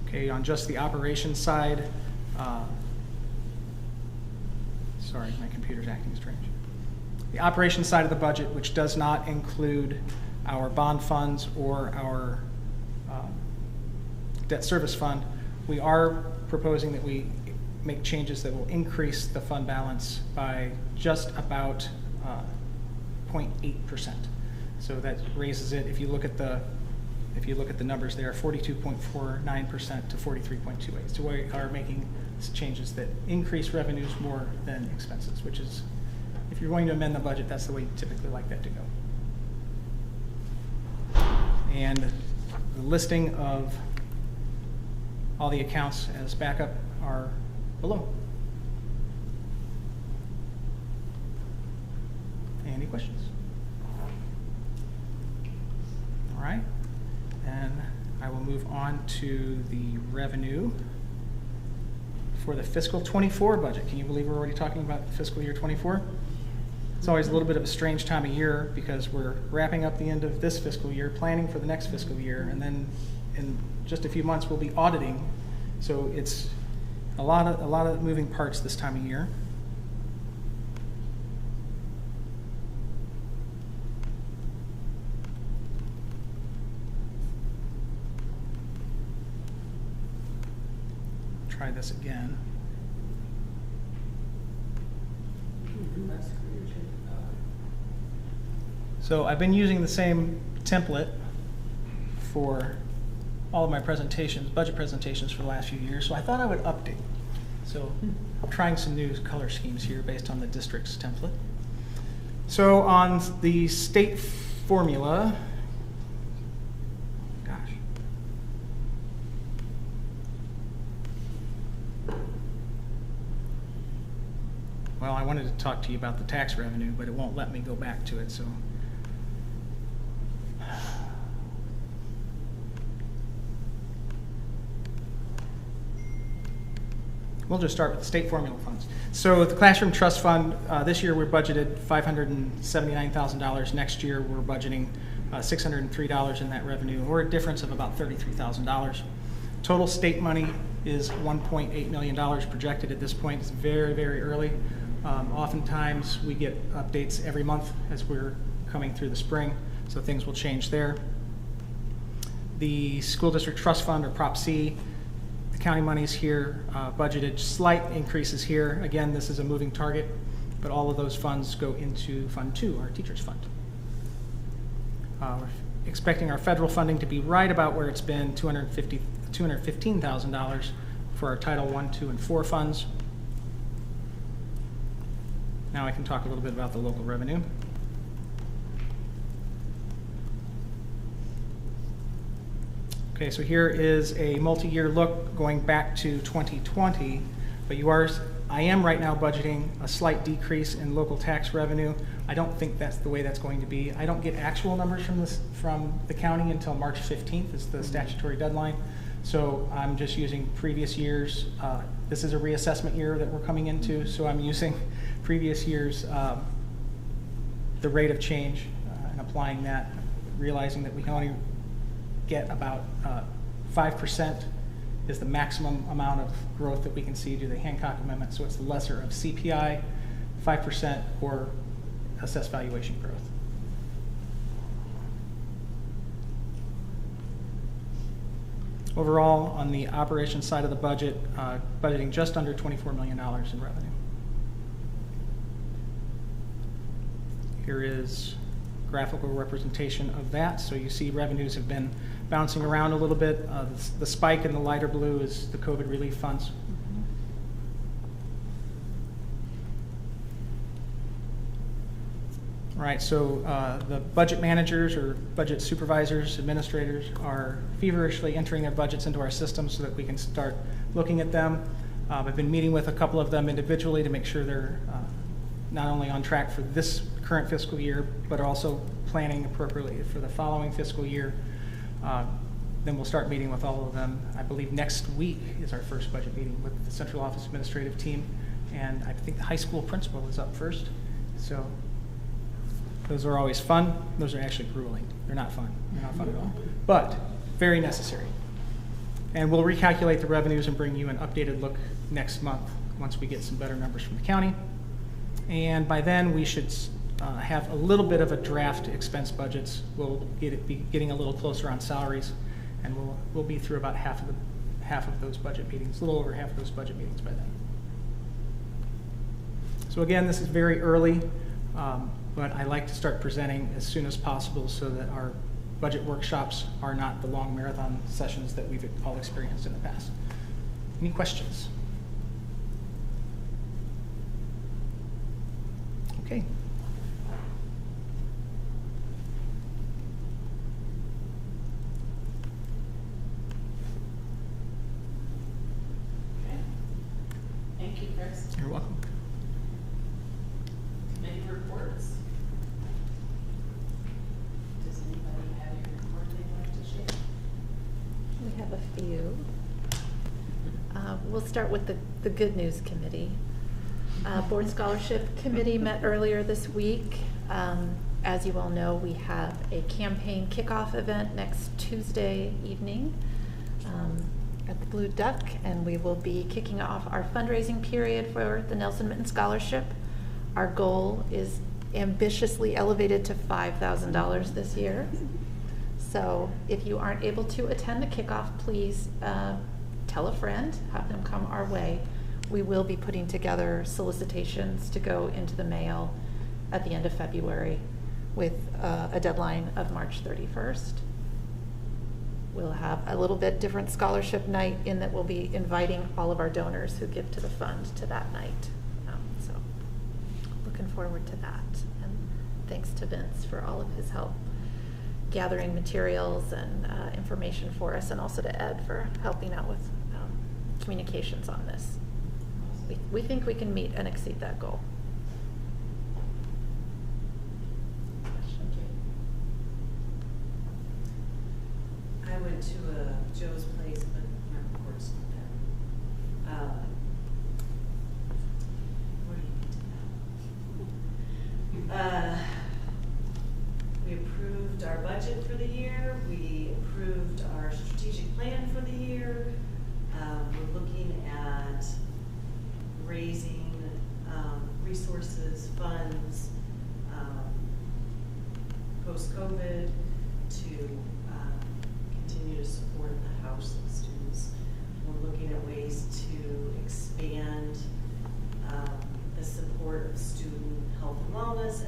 Speaker 4: Okay, on just the operations side, sorry, my computer's acting strange. The operations side of the budget, which does not include our bond funds or our debt service fund, we are proposing that we make changes that will increase the fund balance by just about 0.8%. So that raises it, if you look at the numbers there, 42.49% to 43.28. So we are making changes that increase revenues more than expenses, which is, if you're going to amend the budget, that's the way you typically like that to go. And the listing of all the accounts as backup are below. Any questions? All right, and I will move on to the revenue for the fiscal 24 budget. Can you believe we're already talking about fiscal year 24? It's always a little bit of a strange time of year because we're wrapping up the end of this fiscal year, planning for the next fiscal year, and then in just a few months we'll be auditing. So it's a lot of moving parts this time of year. Try this again. So I've been using the same template for all of my presentations, budget presentations for the last few years, so I thought I would update. So I'm trying some new color schemes here based on the district's template. So on the state formula, gosh. Well, I wanted to talk to you about the tax revenue, but it won't let me go back to it, so. We'll just start with the state formula funds. So the classroom trust fund, this year we're budgeted $579,000. Next year we're budgeting $603 in that revenue, or a difference of about $33,000. Total state money is $1.8 million projected at this point. It's very, very early. Oftentimes we get updates every month as we're coming through the spring, so things will change there. The school district trust fund, or Prop C, county monies here, budgeted slight increases here. Again, this is a moving target, but all of those funds go into Fund 2, our teachers fund. We're expecting our federal funding to be right about where it's been, $215,000 for our Title 1, 2, and 4 funds. Now I can talk a little bit about the local revenue. Okay, so here is a multi-year look going back to 2020, but I am right now budgeting a slight decrease in local tax revenue. I don't think that's the way that's going to be. I don't get actual numbers from the county until March 15th is the statutory deadline. So I'm just using previous years. This is a reassessment year that we're coming into, so I'm using previous years, the rate of change and applying that, realizing that we can only get about 5% is the maximum amount of growth that we can see due to the Hancock Amendment. So it's the lesser of CPI, 5%, or assessed valuation growth. Overall, on the operations side of the budget, budgeting just under $24 million in revenue. Here is graphical representation of that. So you see revenues have been bouncing around a little bit. The spike in the lighter blue is the COVID relief funds. Right, so the budget managers or budget supervisors, administrators are feverishly entering their budgets into our system so that we can start looking at them. I've been meeting with a couple of them individually to make sure they're not only on track for this current fiscal year, but also planning appropriately for the following fiscal year. Then we'll start meeting with all of them. I believe next week is our first budget meeting with the central office administrative team, and I think the high school principal is up first. So those are always fun. Those are actually grueling. They're not fun. They're not fun at all, but very necessary. And we'll recalculate the revenues and bring you an updated look next month once we get some better numbers from the county. And by then we should have a little bit of a draft expense budgets. We'll be getting a little closer on salaries And we'll be through about half of those budget meetings, a little over half of those budget meetings by then. So again, this is very early, but I like to start presenting as soon as possible so that our budget workshops are not the long marathon sessions that we've all experienced in the past. Any questions? Okay.
Speaker 1: Okay. Thank you, Chris.
Speaker 4: You're welcome.
Speaker 1: Committee reports. Does anybody have a report they'd like to share?
Speaker 5: We have a few. We'll start with the Good News Committee. Board Scholarship Committee met earlier this week. As you all know, we have a campaign kickoff event next Tuesday evening at the Blue Duck, and we will be kicking off our fundraising period for the Nelson Mitten Scholarship. Our goal is ambitiously elevated to $5,000 this year. So if you aren't able to attend the kickoff, please tell a friend, have them come our way. We will be putting together solicitations to go into the mail at the end of February with a deadline of March 31st. We'll have a little bit different scholarship night in that we'll be inviting all of our donors who give to the fund to that night. So looking forward to that. And thanks to Vince for all of his help gathering materials and information for us, and also to Ed for helping out with communications on this. We think we can meet and exceed that goal.
Speaker 3: I went to Joe's place, but my report's not there. Where do you get to that? We approved our budget for the year. We approved our strategic plan for the year. We're looking at raising resources, funds, post-COVID to continue to support the house of students. We're looking at ways to expand the support of student health and wellness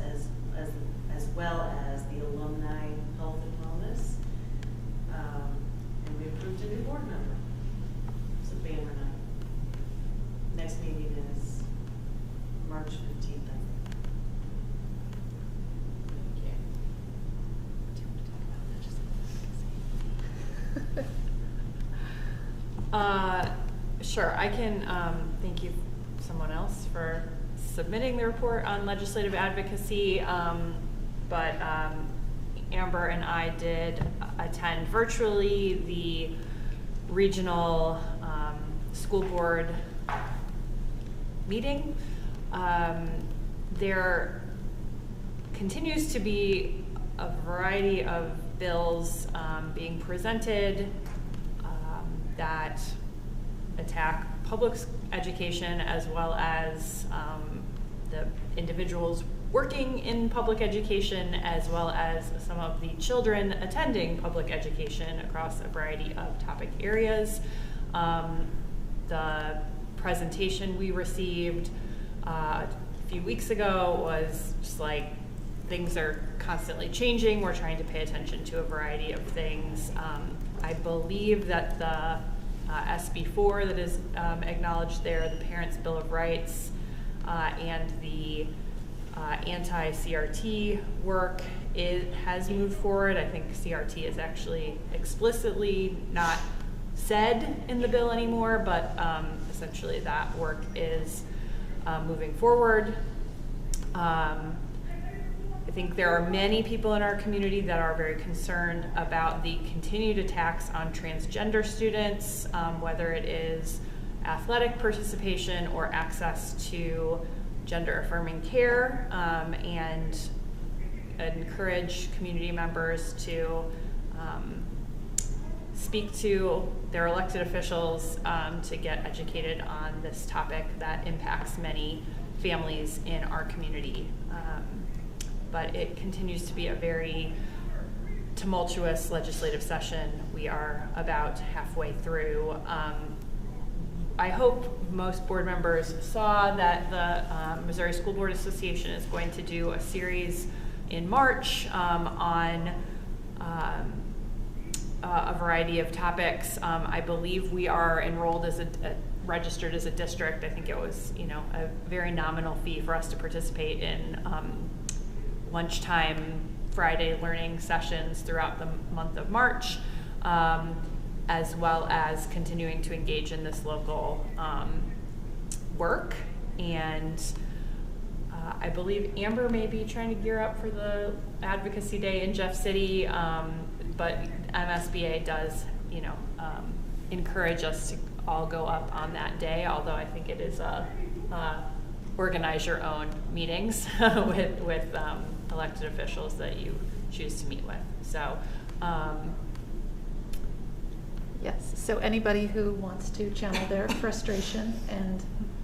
Speaker 3: as well as the alumni health and wellness. And we approved a new board member. It's a banner night. Next meeting is March 15th, I think.
Speaker 2: Sure, I can thank you, someone else, for submitting the report on legislative advocacy, but Amber and I did attend virtually the regional school board meeting. There continues to be a variety of bills being presented that attack public education as well as the individuals working in public education, as well as some of the children attending public education across a variety of topic areas. The presentation we received a few weeks ago was just like, things are constantly changing. We're trying to pay attention to a variety of things. I believe that the SB4 that is acknowledged there, the Parents' Bill of Rights, and the anti-CRT work, it has moved forward. I think CRT is actually explicitly not said in the bill anymore, but essentially that work is moving forward. I think there are many people in our community that are very concerned about the continued attacks on transgender students, whether it is athletic participation or access to gender-affirming care, and encourage community members to speak to their elected officials to get educated on this topic that impacts many families in our community. But it continues to be a very tumultuous legislative session. We are about halfway through. I hope most board members saw that the Missouri School Board Association is going to do a series in March on a variety of topics. I believe we are enrolled as registered as a district. I think it was, a very nominal fee for us to participate in lunchtime Friday learning sessions throughout the month of March, as well as continuing to engage in this local work. And I believe Amber may be trying to gear up for the Advocacy Day in Jeff City, but MSBA does, encourage us to all go up on that day, although I think it is organize your own meetings with elected officials that you choose to meet with. So,
Speaker 5: yes, so anybody who wants to channel their frustration and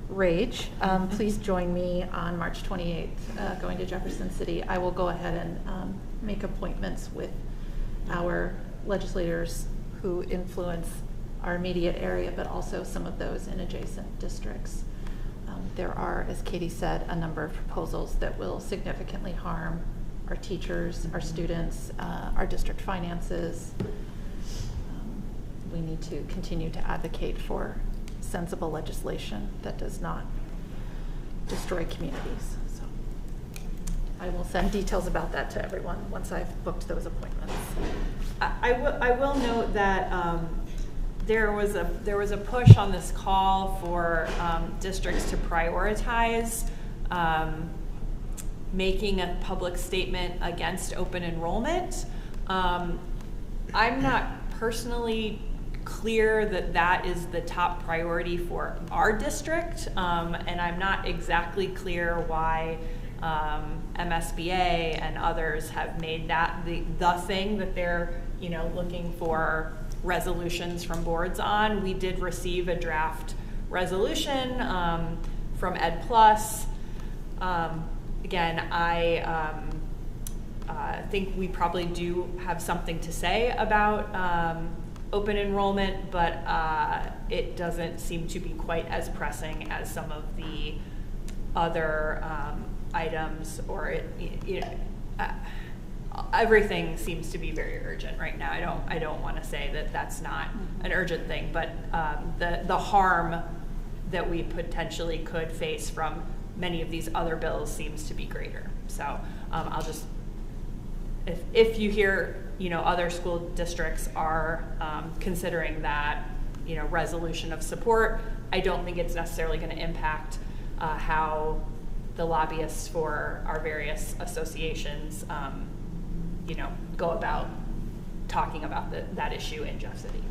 Speaker 5: rage, please join me on March 28th, going to Jefferson City. I will go ahead and make appointments with our legislators who influence our immediate area, but also some of those in adjacent districts. There are, as Katie said, a number of proposals that will significantly harm our teachers, our students, our district finances. We need to continue to advocate for sensible legislation that does not destroy communities. So I will send details about that to everyone once I've booked those appointments.
Speaker 2: I will note that there was a push on this call for districts to prioritize making a public statement against open enrollment. I'm not personally clear that that is the top priority for our district, and I'm not exactly clear why MSBA and others have made that the thing that they're looking for resolutions from boards on. We did receive a draft resolution from Ed Plus. Again, I think we probably do have something to say about open enrollment, but it doesn't seem to be quite as pressing as some of the other items, or everything seems to be very urgent right now. I don't want to say that that's not an urgent thing, but the harm that we potentially could face from many of these other bills seems to be greater. So I'll just, if you hear other school districts are considering that resolution of support, I don't think it's necessarily going to impact how the lobbyists for our various associations go about talking about that issue in Jeff City.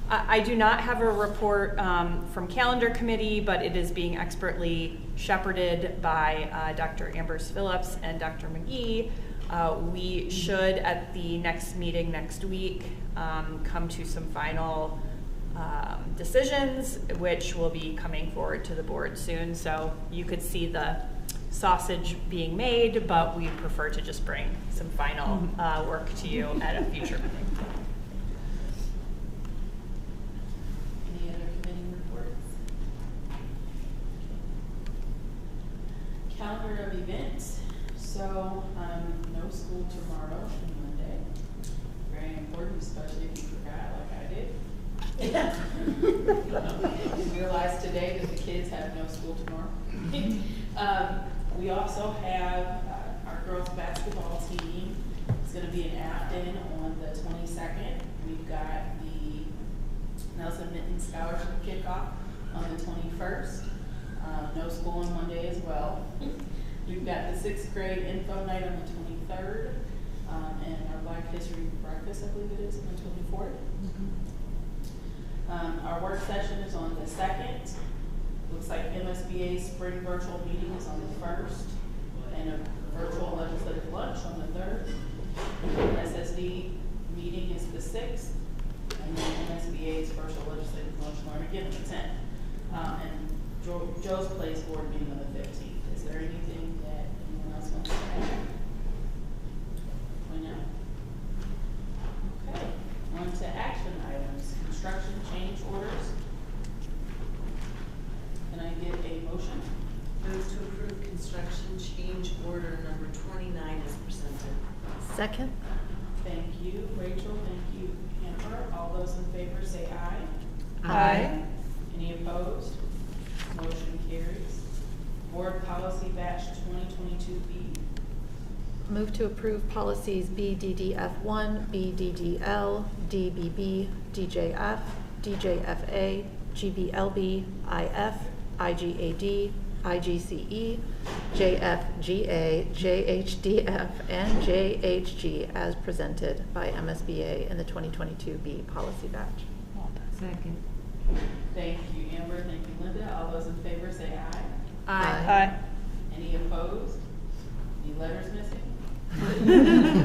Speaker 2: I do not have a report from Calendar Committee, but it is being expertly shepherded by Dr. Ambers Phillips and Dr. McGee. We should, at the next meeting next week, come to some final decisions, which will be coming forward to the board soon. So you could see the sausage being made, but we prefer to just bring some final work to you at a future meeting.
Speaker 1: Any other committee reports? Calendar of events. So no school tomorrow and Monday. Very important, especially if you forgot like I did. We realized today that the kids have no school tomorrow. We also have our girls basketball team. It's going to be in Afton on the 22nd. We've got the Nelson Minton Scholarship kickoff on the 21st. No school on Monday as well. We've got the 6th grade info night on the 23rd, and our Black History breakfast, I believe it is, on the 24th. Our work session is on the 2nd. Looks like MSBA's spring virtual meeting is on the 1st, and a virtual legislative lunch on the 3rd. SSD meeting is the 6th, and then MSBA's virtual legislative lunch learn again on the 10th. And Joe's Place board meeting on the 15th is the
Speaker 5: Second?
Speaker 1: Thank you, Rachel, thank you, Amber. All those in favor say aye.
Speaker 2: Aye.
Speaker 1: Any opposed? Motion carries. Board Policy Batch 2022B.
Speaker 5: Move to approve policies BDDF1, BDDL, DBB, DJF, DJFA, GBLB, IF, IGAD, IGCE, JFGA, JHDF, and JHG as presented by MSBA in the 2022B policy batch.
Speaker 11: Second.
Speaker 1: Thank you, Amber, thank you, Linda. All those in favor say aye.
Speaker 2: Aye.
Speaker 1: Any opposed? Any letters missing?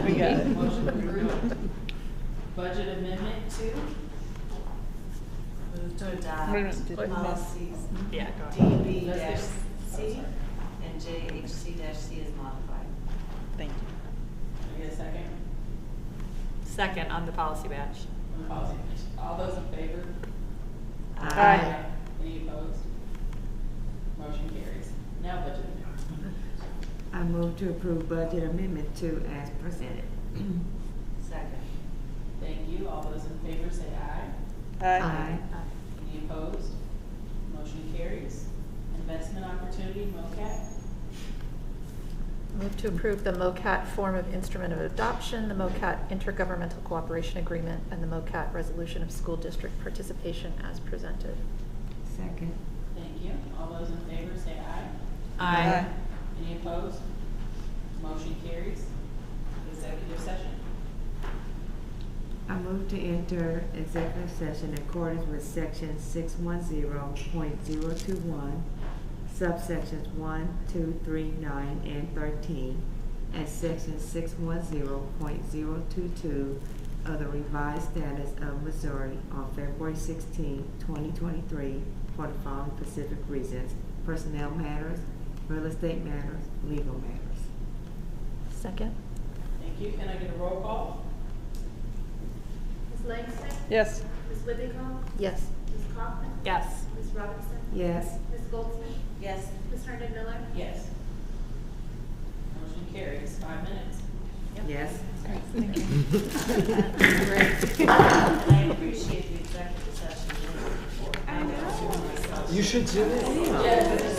Speaker 2: We got it.
Speaker 1: Motion approved. Budget Amendment 2.
Speaker 3: Move to
Speaker 2: Wait a
Speaker 3: adopt
Speaker 2: minute.
Speaker 3: policies
Speaker 2: Yeah, go ahead.
Speaker 3: DB-C and JHC-C as modified.
Speaker 2: Thank you.
Speaker 1: Can I get a second?
Speaker 2: Second on the policy batch.
Speaker 1: On the policy. All those in favor?
Speaker 2: Aye.
Speaker 1: Any opposed? Motion carries. Now budget amendment.
Speaker 11: I move to approve budget amendment 2 as presented.
Speaker 3: Second.
Speaker 1: Thank you. All those in favor say aye.
Speaker 11: Aye.
Speaker 1: Any opposed? Motion carries. Investment opportunity, MOCAT.
Speaker 5: Move to approve the MOCAT form of instrument of adoption, the MOCAT intergovernmental cooperation agreement, and the MOCAT resolution of school district participation as presented.
Speaker 11: Second.
Speaker 1: Thank you. All those in favor say aye.
Speaker 2: Aye.
Speaker 1: Any opposed? Motion carries. Executive session.
Speaker 11: I move to enter executive session in accordance with section 610.021, subsections 1, 2, 3, 9, and 13, and section 610.022 of the revised status of Missouri on February 16, 2023, for the following specific reasons: personnel matters, real estate matters, legal matters.
Speaker 5: Second?
Speaker 1: Thank you. Can I get a roll call?
Speaker 12: Ms. Langston?
Speaker 2: Yes.
Speaker 12: Ms. Withycombe?
Speaker 5: Yes.
Speaker 12: Ms. Kaufman?
Speaker 2: Yes.
Speaker 12: Ms. Robinson?
Speaker 11: Yes.
Speaker 12: Ms. Goldsmith?
Speaker 3: Yes.
Speaker 12: Ms. Herndon Miller?
Speaker 1: Yes. Motion carries. 5 minutes.
Speaker 11: Yes.
Speaker 3: And I appreciate the executive session.
Speaker 9: You should zoom in.
Speaker 1: Yes.